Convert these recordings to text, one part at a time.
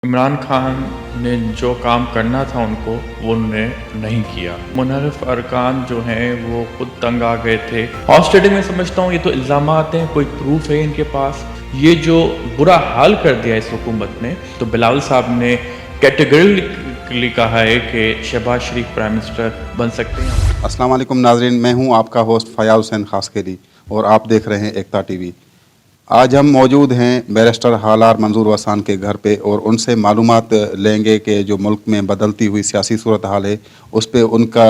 इमरान खान ने जो काम करना था उनको वो उन्होंने नहीं किया। मुनहरफ अरकान जो हैं वो खुद तंग आ गए थे। हॉर्स ट्रेडिंग में समझता हूँ ये तो इल्ज़ामात हैं, कोई प्रूफ है इनके पास। ये जो बुरा हाल कर दिया इस हुकूमत ने, तो बिलावल साहब ने कैटेगरिकली कहा है कि शहबाज शरीफ प्राइम मिनिस्टर बन सकते हैं। अस्सलाम वालेकुम नाज़रीन, मैं हूं आपका होस्ट फ़याज़ हुसैन खासकेरी और आप देख रहे हैं एकता टीवी। आज हम मौजूद हैं बैरिस्टर हालार मंजूर वसान के घर पे और उनसे मालूमात लेंगे कि जो मुल्क में बदलती हुई सियासी सूरत हाल है उस पे उनका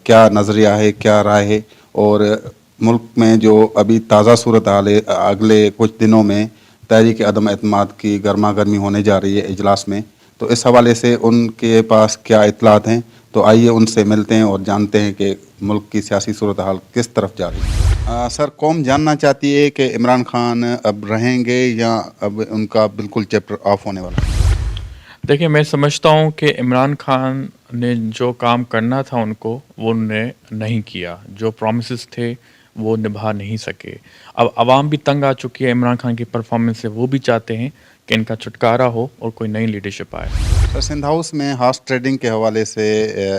क्या नज़रिया है, क्या राय है, और मुल्क में जो अभी ताज़ा सूरत हाल है, अगले कुछ दिनों में तहरीक अदम एतमाद की गर्मा गर्मी होने जा रही है इजलास में, तो इस हवाले से उनके पास क्या इतलात हैं। तो आइए उनसे मिलते हैं और जानते हैं कि मुल्क की सियासी सूरत हाल किस तरफ जा रही है। सर, कौम जानना चाहती है कि इमरान खान अब रहेंगे या अब उनका बिल्कुल चैप्टर ऑफ होने वाला है। देखिए, मैं समझता हूँ कि इमरान खान ने जो काम करना था उनको वो उन्होंने नहीं किया। जो प्रॉमिसेस थे वो निभा नहीं सके। अब आवाम भी तंग आ चुकी है इमरान खान की परफॉर्मेंस से। वो भी चाहते हैं कि इनका छुटकारा हो और कोई नई लीडरशिप आए। सर, सिंध हाउस में हॉर्स ट्रेडिंग के हवाले से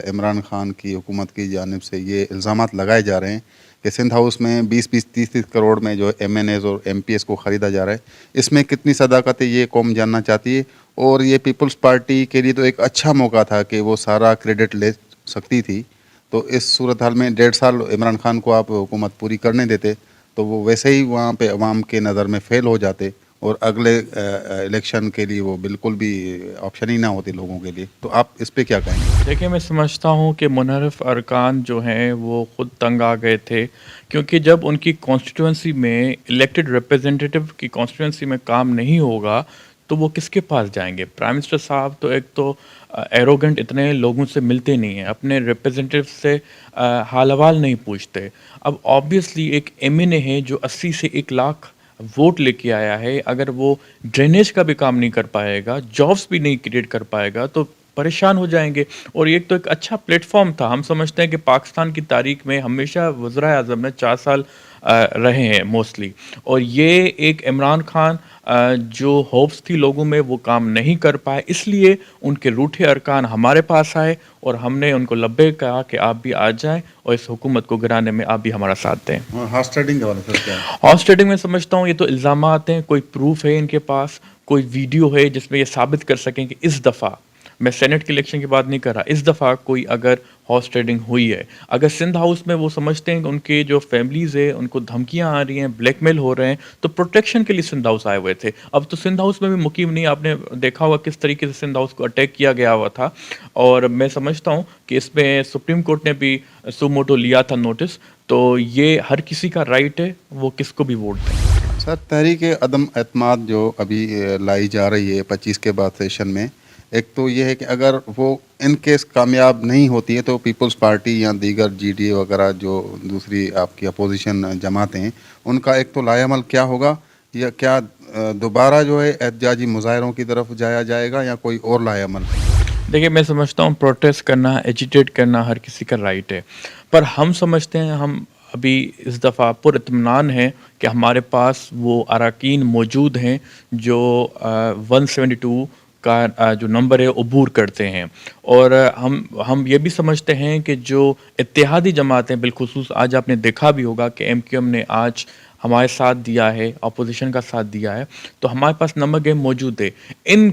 इमरान खान की हुकूमत की जानिब से ये इल्ज़ामात लगाए जा रहे हैं कि सिंध हाउस में 20-20, 30-30 करोड़ में जो MNAs और MPs को ख़रीदा जा रहा है, इसमें कितनी सदाकत है ये कौम जानना चाहती है। और ये पीपल्स पार्टी के लिए तो एक अच्छा मौका था कि वो सारा क्रेडिट ले सकती थी। तो इस सूरत हाल में 1.5 साल इमरान खान को आप हुकूमत पूरी करने देते तो वो वैसे ही वहाँ पे अवाम के नज़र में फ़ेल हो जाते और अगले इलेक्शन के लिए वो बिल्कुल भी ऑप्शन ही ना होते लोगों के लिए। तो आप इस पे क्या कहेंगे? देखिए, मैं समझता हूँ कि मुनहरफ अरकान जो हैं वो खुद तंग आ गए थे, क्योंकि जब उनकी कॉन्स्टिट्यूंसी में इलेक्टेड रिप्रेजेंटेटिव की कॉन्स्टिट्यूंसी में काम नहीं होगा तो वो किसके पास जाएंगे। प्राइम मिनिस्टर साहब तो एक तो एरोगेंट इतने लोगों से मिलते नहीं हैं, अपने रिप्रेजेंटेटिव से हाल हवाल नहीं पूछते। अब ऑब्वियसली एक MNA है जो 80 से 1 लाख वोट लेके आया है, अगर वो ड्रेनेज का भी काम नहीं कर पाएगा, जॉब्स भी नहीं क्रिएट कर पाएगा तो परेशान हो जाएंगे। और ये तो एक अच्छा प्लेटफॉर्म था। हम समझते हैं कि पाकिस्तान की तारीख में हमेशा वज़ीर-ए-आज़म ने 4 साल रहे हैं मोस्टली, और ये एक इमरान खान जो होप्स थी लोगों में वो काम नहीं कर पाए, इसलिए उनके रूठे अरकान हमारे पास आए और हमने उनको लब्बैक कहा कि आप भी आ जाएं और इस हुकूमत को गिराने में आप भी हमारा साथ दें। हॉर्स ट्रेडिंग के हवाले से क्या है? हॉर्स ट्रेडिंग में समझता हूँ ये तो इल्ज़ामात हैं, कोई प्रूफ है इनके पास, कोई वीडियो है जिसमें ये साबित कर सकें कि इस दफ़ा, मैं सेनेट के इलेक्शन की बात नहीं कर रहा, इस दफ़ा कोई अगर हॉर्स ट्रेडिंग हुई है, अगर सिंध हाउस में वो समझते हैं कि उनके जो फैमिलीज़ है उनको धमकियां आ रही हैं, ब्लैकमेल हो रहे हैं, तो प्रोटेक्शन के लिए सिंध हाउस आए हुए थे। अब तो सिंध हाउस में भी मुकीम नहीं, आपने देखा होगा किस तरीके से सिंध हाउस को अटैक किया गया हुआ था। और मैं समझता हूँ कि इसमें सुप्रीम कोर्ट ने भी सुमोटो लिया था नोटिस। तो ये हर किसी का राइट है वो किसको भी वोट दें। सर, तहरीक अदम एतमाद जो अभी लाई जा रही है 25 के बाद सेशन में, एक तो ये है कि अगर वो इन केस कामयाब नहीं होती है तो पीपल्स पार्टी या दीगर GDA वगैरह जो दूसरी आपकी अपोजिशन जमातें हैं उनका एक तो लाएअमल क्या होगा, या क्या दोबारा जो है एहतजाजी मुजाहरों की तरफ जाया जाएगा या कोई और लाएअमल? देखिए, मैं समझता हूँ प्रोटेस्ट करना, एजिटेट करना हर किसी का राइट है, पर हम समझते हैं हम अभी इस दफ़ा पुरइत्मीनान हैं कि हमारे पास वो अरकान मौजूद हैं जो 172 का जो नंबर है अबूर करते हैं। और हम ये भी समझते हैं कि जो इत्तेहादी जमातें, बिलखुसूस आज आपने देखा भी होगा कि MQM ने आज हमारे साथ दिया है, अपोजिशन का साथ दिया है, तो हमारे पास नंबर गेम मौजूद है। इन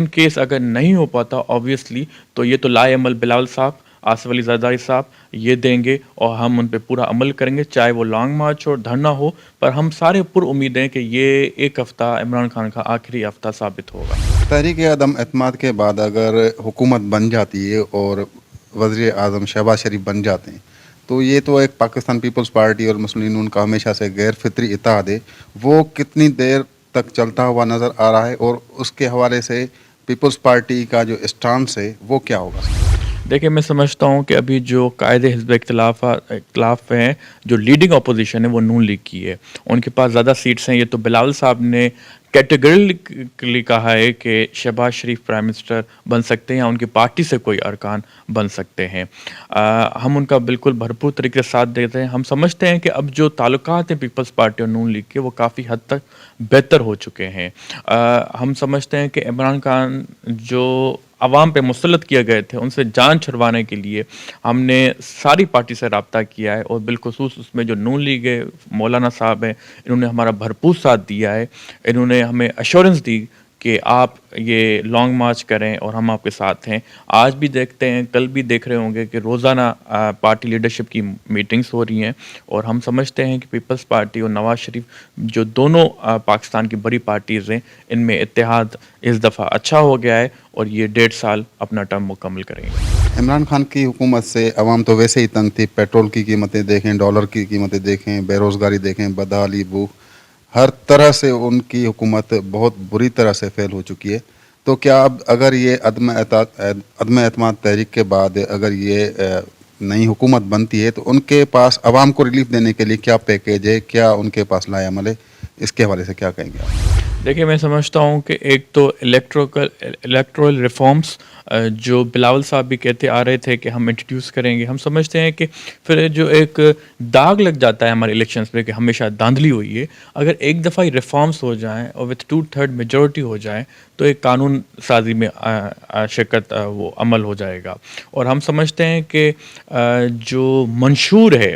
केस अगर नहीं हो पाता ऑब्वियसली तो ये तो लाएअमल बिलावल साहब, आसिफ अली जरदारी साहब ये देंगे और हम उन पे पूरा अमल करेंगे, चाहे वो लॉन्ग मार्च और धरना हो। पर हम सारे पुर उम्मीद हैं कि ये एक हफ़्ता इमरान खान का आखिरी हफ़्ता साबित होगा। तहरीक अदम एतमाद के बाद अगर हुकूमत बन जाती है और वज़ीर आज़म शहबाज शरीफ बन जाते हैं तो ये तो एक पाकिस्तान पीपल्स पार्टी और मुस्लिम लीग का हमेशा से गैर फितरी इत्तेहाद है, वो कितनी देर तक चलता हुआ नज़र आ रहा है और उसके हवाले से पीपल्स पार्टी का जो स्टांस है वो क्या होगा? देखिए, मैं समझता हूँ कि अभी जो कायदे हिज़्ब इख्तिलाफ हैं, जो लीडिंग अपोजिशन है वो नून लीग की है, उनके पास ज़्यादा सीट्स हैं। ये तो बिलावल साहब ने कैटेगरिकली कहा है कि शहबाज शरीफ प्राइम मिनिस्टर बन सकते हैं या उनकी पार्टी से कोई अरकान बन सकते हैं। हम उनका बिल्कुल भरपूर तरीके से साथ देते हैं। हम समझते हैं कि अब जो ताल्लुकात हैं पीपल्स पार्टी और नून लीग के, वो काफ़ी हद तक बेहतर हो चुके हैं। हम समझते हैं कि इमरान खान जो अवाम पे मुसल्लत किए गए थे, उनसे जान छुड़वाने के लिए हमने सारी पार्टी से रब्ता किया है, और बिलखुसूस उसमें जो नून लीग है, मौलाना साहब हैं, इन्होंने हमारा भरपूर साथ दिया है। इन्होंने हमें एश्योरेंस दी कि आप ये लॉन्ग मार्च करें और हम आपके साथ हैं। आज भी देखते हैं, कल भी देख रहे होंगे कि रोज़ाना पार्टी लीडरशिप की मीटिंग्स हो रही हैं, और हम समझते हैं कि पीपल्स पार्टी और नवाज शरीफ जो दोनों पाकिस्तान की बड़ी पार्टीज़ हैं, इनमें इत्तेहाद इस दफ़ा अच्छा हो गया है, और ये 1.5 साल अपना टर्म मुकम्मल करेंगे। इमरान खान की हुकूमत से अवाम तो वैसे ही तंग थी। पेट्रोल की कीमतें देखें, डॉलर की कीमतें देखें, बेरोज़गारी देखें, बदहाली, भूख, हर तरह से उनकी हुकूमत बहुत बुरी तरह से फेल हो चुकी है। तो क्या अब अगर ये अदम एतमाद तहरीक के बाद अगर ये नई हुकूमत बनती है, तो उनके पास अवाम को रिलीफ देने के लिए क्या पैकेज है, क्या उनके पास लाएअमल है, इसके हवाले से क्या कहेंगे आप? देखिए, मैं समझता हूँ कि एक तो इलेक्टोरल रिफॉर्म्स जो बिलावल साहब भी कहते आ रहे थे कि हम इंट्रोड्यूस करेंगे, हम समझते हैं कि फिर जो एक दाग लग जाता है हमारे इलेक्शंस पे कि हमेशा धांधली हुई है, अगर एक दफ़ा ही रिफॉर्म्स हो जाएं और विथ 2/3 मेजॉरिटी हो जाए, तो एक कानून साजी में शिरकत वो अमल हो जाएगा। और हम समझते हैं कि जो मंशूर है,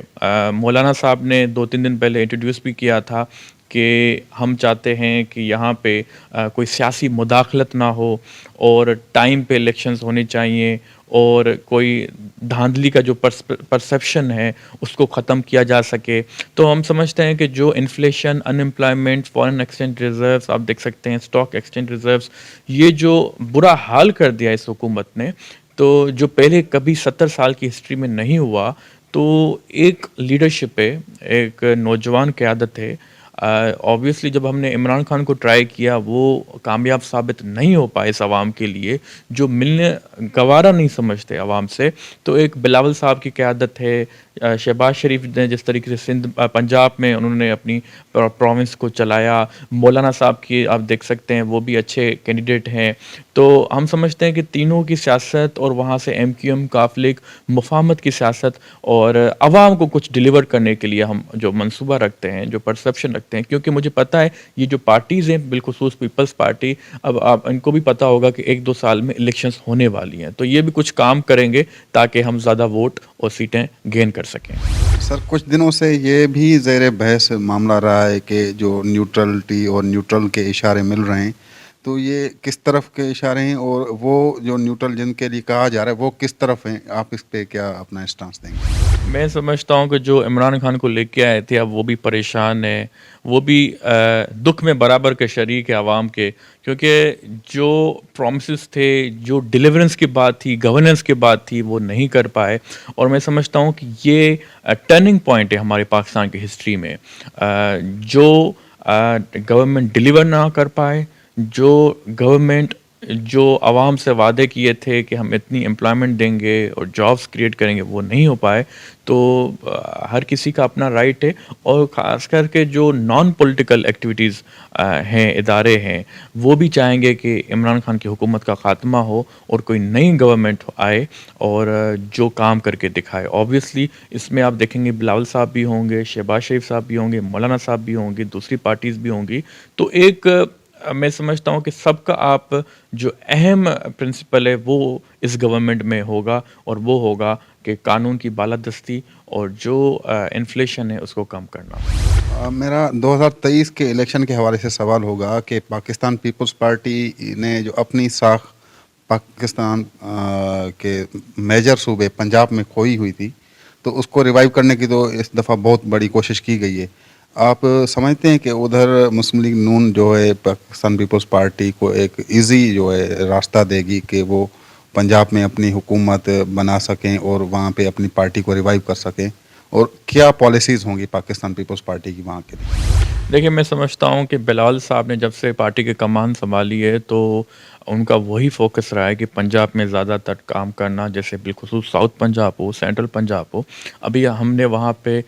मौलाना साहब ने 2-3 दिन पहले इंट्रोड्यूस भी किया था कि हम चाहते हैं कि यहाँ पे कोई सियासी मुदाखलत ना हो, और टाइम पे इलेक्शंस होने चाहिए, और कोई धांधली का जो परसेप्शन है उसको ख़त्म किया जा सके। तो हम समझते हैं कि जो inflation, unemployment, foreign exchange reserves आप देख सकते हैं, स्टॉक एक्सचेंज रिजर्व्स, ये जो बुरा हाल कर दिया इस हुकूमत ने, तो जो पहले कभी 70 साल की हिस्ट्री में नहीं हुआ। तो एक लीडरशिप है, एक नौजवान क़यादत है। ऑब्वियसली जब हमने इमरान खान को ट्राई किया, वो कामयाब साबित नहीं हो पाए इस आवाम के लिए, जो मिलने गवारा नहीं समझते आवाम से। तो एक बिलावल साहब की क़यादत है, शहबाज शरीफ ने जिस तरीके से सिंध पंजाब में उन्होंने अपनी प्रोविंस को चलाया, मौलाना साहब की आप देख सकते हैं, वो भी अच्छे कैंडिडेट हैं। तो हम समझते हैं कि तीनों की सियासत, और वहाँ से MQM काफ़िल मुफाहमत की सियासत, और आवाम को कुछ डिलीवर करने के लिए हम जो मंसूबा रखते हैं, जो परसेप्शन रखते हैं, क्योंकि मुझे पता है ये जो पार्टीज़ हैं, बिलखुसूस पीपल्स पार्टी, अब आप इनको भी पता होगा कि 1-2 साल में इलेक्शंस होने वाली हैं, तो ये भी कुछ काम करेंगे ताकि हम ज़्यादा वोट और सीटें गेन कर सकें। सर, कुछ दिनों से ये भी ज़ेर बहस मामला रहा है कि जो न्यूट्रलिटी और न्यूट्रल के इशारे मिल रहे हैं, तो ये किस तरफ के इशारे हैं, और वो जो न्यूट्रल जिनके लिए कहा जा रहा है वो किस तरफ हैं? आप इस पे क्या अपना स्टांस देंगे? मैं समझता हूँ कि जो इमरान खान को लेके आए थे, अब वो भी परेशान है, वो भी दुख में बराबर के शरीक है आवाम के, क्योंकि जो प्रॉमिसेस थे, जो डिलीवरेंस की बात थी, गवर्नेंस की बात थी, वो नहीं कर पाए। और मैं समझता हूँ कि ये टर्निंग पॉइंट है हमारे पाकिस्तान की हिस्ट्री में। जो गवर्नमेंट डिलीवर ना कर पाए, जो गवर्नमेंट जो आवाम से वादे किए थे कि हम इतनी एम्प्लॉयमेंट देंगे और जॉब्स क्रिएट करेंगे, वो नहीं हो पाए। तो हर किसी का अपना राइट है, और ख़ास करके जो नॉन पॉलिटिकल एक्टिविटीज़ हैं, इदारे हैं, वो भी चाहेंगे कि इमरान खान की हुकूमत का ख़ात्मा हो और कोई नई गवर्नमेंट आए और जो काम करके दिखाए। ऑब्वियसली इसमें आप देखेंगे बिलावल साहब भी होंगे, शहबाज शरीफ साहब भी होंगे, मौलाना साहब भी होंगे, दूसरी पार्टीज़ भी होंगी। तो एक मैं समझता हूँ कि सबका आप जो अहम प्रिंसिपल है वो इस गवर्नमेंट में होगा, और वो होगा कि कानून की बालादस्ती और जो इन्फ्लेशन है उसको कम करना। मेरा 2023 के इलेक्शन के हवाले से सवाल होगा कि पाकिस्तान पीपल्स पार्टी ने जो अपनी साख पाकिस्तान के मेजर सूबे पंजाब में खोई हुई थी, तो उसको रिवाइव करने की तो इस दफ़ा बहुत बड़ी कोशिश की गई है। आप समझते हैं कि उधर मुस्लिम लीग नून जो है पाकिस्तान पीपल्स पार्टी को एक इजी जो है रास्ता देगी कि वो पंजाब में अपनी हुकूमत बना सकें और वहाँ पे अपनी पार्टी को रिवाइव कर सकें, और क्या पॉलिसीज़ होंगी पाकिस्तान पीपल्स पार्टी की वहाँ के लिए? دیکھیے میں سمجھتا ہوں کہ بلال صاحب نے جب سے پارٹی کی کمان سنبھالی ہے تو ان کا وہی فوکس رہا ہے کہ پنجاب میں زیادہ تر کام کرنا، جیسے بالخصوص ساؤتھ پنجاب ہو، سینٹرل پنجاب ہو. ابھی ہم نے وہاں پہ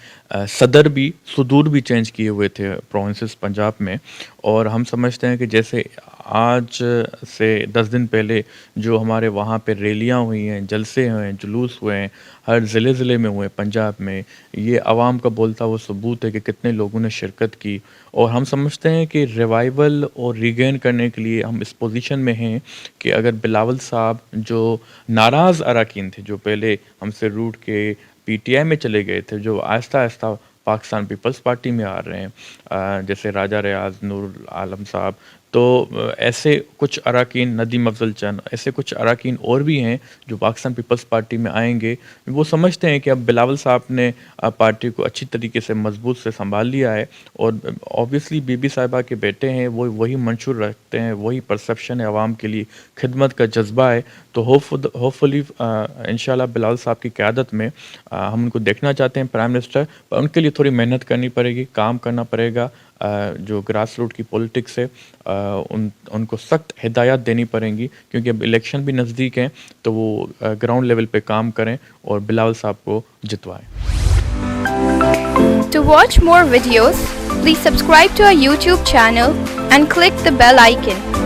صدر بھی صدور بھی چینج کیے ہوئے تھے پروونسز پنجاب میں، اور ہم سمجھتے ہیں کہ جیسے آج سے 10 دن پہلے جو ہمارے وہاں پہ ریلیاں ہوئی ہیں، جلسے ہوئے ہیں، جلوس ہوئے ہیں، ہر ضلع میں ہوئے پنجاب میں، یہ عوام کا بولتا وہ ثبوت ہے کہ کتنے لوگوں نے شرکت کی. اور ہم سمجھتے ہیں کہ ریوائول اور ریگین کرنے کے لیے ہم اس پوزیشن میں ہیں کہ اگر بلاول صاحب جو ناراض اراکین تھے، جو پہلے ہم سے روٹ کے پی ٹی آئی میں چلے گئے تھے، جو آہستہ آہستہ پاکستان پیپلز پارٹی میں آ رہے ہیں، جیسے راجہ ریاض، نور عالم صاحب، تو ایسے کچھ اراکین، ندیم افضل چند، ایسے کچھ اراکین اور بھی ہیں جو پاکستان پیپلز پارٹی میں آئیں گے. وہ سمجھتے ہیں کہ اب بلاول صاحب نے پارٹی کو اچھی طریقے سے مضبوط سے سنبھال لیا ہے، اور اوبیسلی بی بی صاحبہ کے بیٹے ہیں، وہ وہی منشور رکھتے ہیں، وہی پرسیپشن ہے، عوام کے لیے خدمت کا جذبہ ہے. تو ہوپ فلی انشاءاللہ بلاول صاحب کی قیادت میں ہم ان کو دیکھنا چاہتے ہیں پرائم منسٹر، پر ان کے لیے تھوڑی محنت کرنی پڑے گی، کام کرنا پڑے گا. جو گراس روٹ کی پولیٹکس ہے ان کو سخت ہدایات دینی پڑیں گی، کیونکہ اب الیکشن بھی نزدیک ہیں، تو وہ گراؤنڈ لیول پہ کام کریں اور بلاول صاحب کو جتوائیں. To watch more videos, please subscribe to our YouTube channel and click the bell icon.